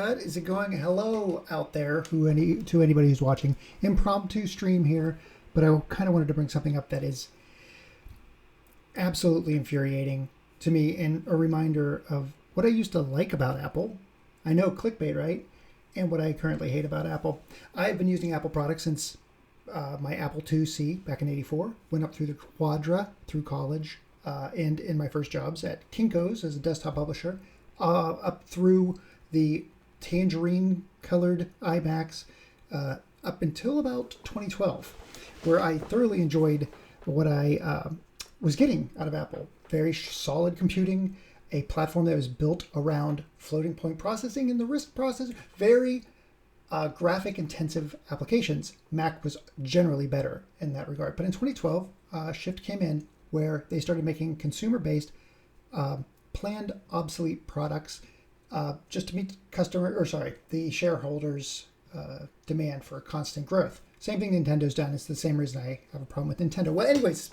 What is it going? Hello out there, to anybody who's watching. Impromptu stream here, but I kind of wanted to bring something up that is absolutely infuriating to me and a reminder of what I used to like about Apple. I know, clickbait, right? And what I currently hate about Apple. I've been using Apple products since my Apple IIc back in '84. Went up through the Quadra through college and in my first jobs at Kinko's as a desktop publisher, up through the tangerine colored iMacs up until about 2012, where I thoroughly enjoyed what I was getting out of Apple. Very solid computing, a platform that was built around floating point processing and the RISC processor. Very graphic intensive applications. Mac was generally better in that regard. But in 2012, shift came in where they started making consumer-based planned obsolete products just to meet the shareholders' demand for constant growth. Same thing Nintendo's done. It's the same reason I have a problem with Nintendo. Well, anyways,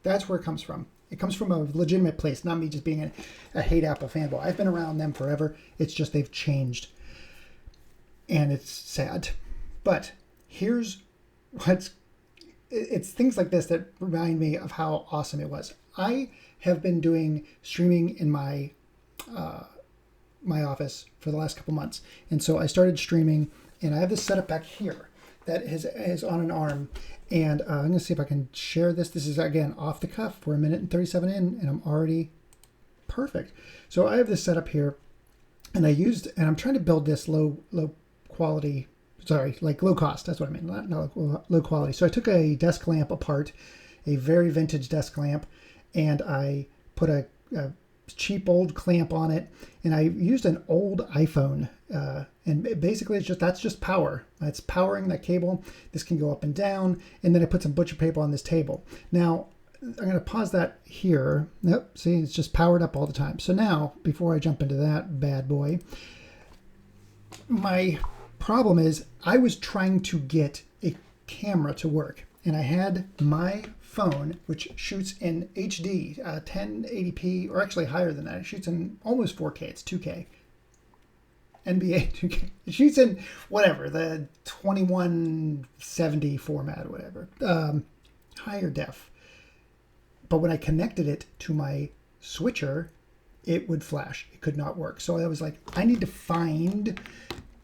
that's where it comes from. It comes from a legitimate place, not me just being a hate Apple fanboy. I've been around them forever. It's just they've changed. And it's sad. But here's it's things like this that remind me of how awesome it was. I have been doing streaming in my my office for the last couple months. And so I started streaming, and I have this setup back here that is on an arm. And I'm going to see if I can share this. This is, again, off the cuff. We're 1:37 in, and I'm already perfect. So I have this setup here, and I'm trying to build this low quality, like low cost. That's what I mean, not low quality. So I took a desk lamp apart, a very vintage desk lamp, and I put a cheap old clamp on it, and I used an old iPhone, and basically that's just power. It's powering that cable. This can go up and down, and then I put some butcher paper on this table. Now I'm going to pause that here. Nope, see, it's just powered up all the time. So now, before I jump into that bad boy, my problem is I was trying to get a camera to work, and I had my phone, which shoots in HD, 1080p, or actually higher than that. It shoots in almost 4K. It's 2K. NBA 2K. It shoots in whatever, the 2170 format or whatever. Higher def. But when I connected it to my switcher, it would flash. It could not work. So I was like, I need to find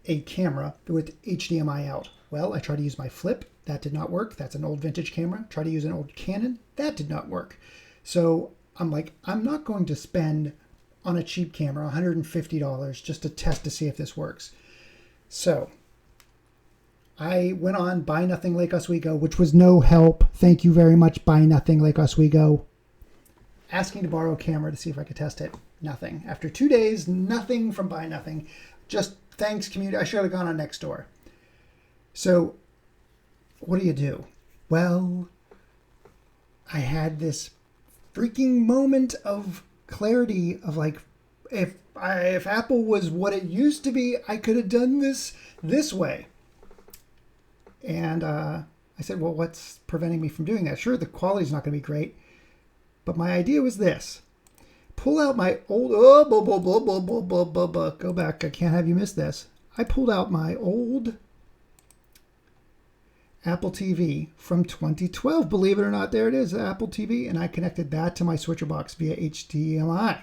a camera with HDMI out. Well, I tried to use my Flip. That did not work. That's an old vintage camera. Try to use an old Canon. That did not work. So I'm like, I'm not going to spend on a cheap camera $150 just to test to see if this works. So I went on Buy Nothing Like Oswego, which was no help. Thank you very much, Buy Nothing Like Oswego. Asking to borrow a camera to see if I could test it. Nothing. After 2 days, nothing from Buy Nothing. Just thanks, community. I should have gone on Nextdoor. So what do? Well, I had this freaking moment of clarity of like, if Apple was what it used to be, I could have done this way. And I said, well, what's preventing me from doing that? Sure, the quality's not going to be great, but my idea was this. Pull out my old, go back, I can't have you miss this. I pulled out my old Apple TV from 2012. Believe it or not, there it is, Apple TV. And I connected that to my switcher box via HDMI.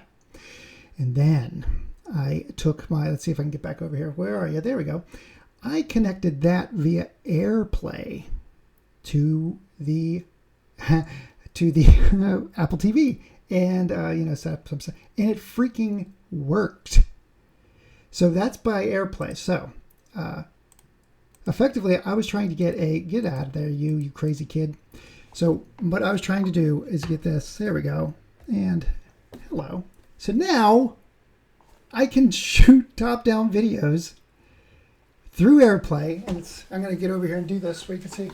And then I took let's see if I can get back over here. Where are you? There we go. I connected that via AirPlay to the Apple TV and, set up some stuff. And it freaking worked. So that's by AirPlay. So, effectively, I was trying to get out of there, you crazy kid. So what I was trying to do is get this. There we go. And hello. So now I can shoot top-down videos through AirPlay. And I'm going to get over here and do this so you can see.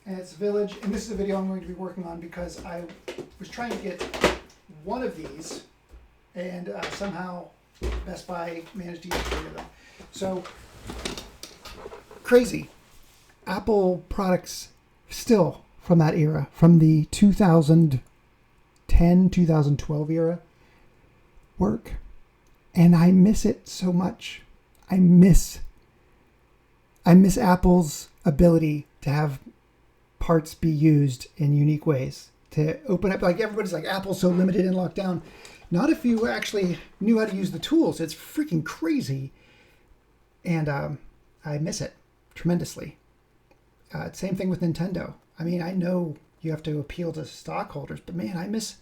And it's Village. And this is a video I'm going to be working on because I was trying to get one of these. And somehow Best Buy managed to use 3 of them. So, crazy. Apple products still from that era, from the 2010, 2012 era, work. And I miss it so much. I miss Apple's ability to have parts be used in unique ways. To open up, like everybody's like, Apple's so limited and locked down. Not if you actually knew how to use the tools. It's freaking crazy. And I miss it tremendously. Same thing with Nintendo. I mean, I know you have to appeal to stockholders, but man, I miss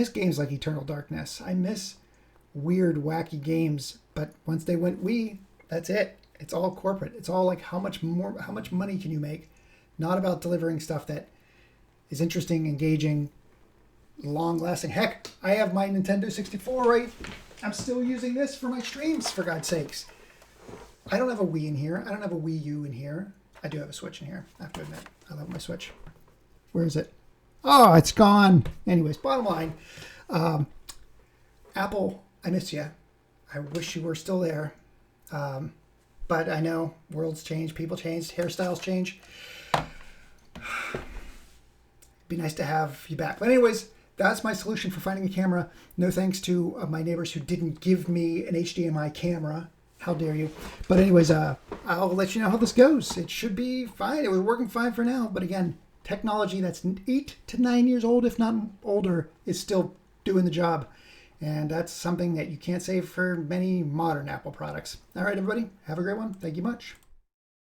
games like Eternal Darkness. I miss weird, wacky games. But once they went Wii, that's it. It's all corporate. It's all like how much money can you make? Not about delivering stuff that is interesting, engaging, long-lasting. Heck, I have my Nintendo 64 right. I'm still using this for my streams, for God's sakes. I don't have a Wii in here. I don't have a Wii U in here. I do have a Switch in here, I have to admit. I love my Switch. Where is it? Oh, it's gone. Anyways, bottom line, Apple, I miss you. I wish you were still there. But I know worlds change, people change, hairstyles change. Be nice to have you back. But anyways, that's my solution for finding a camera. No thanks to my neighbors who didn't give me an HDMI camera. How dare you? But anyways, I'll let you know how this goes. It should be fine. It was working fine for now. But again, technology that's 8 to 9 years old, if not older, is still doing the job. And that's something that you can't say for many modern Apple products. All right, everybody, have a great one. Thank you much.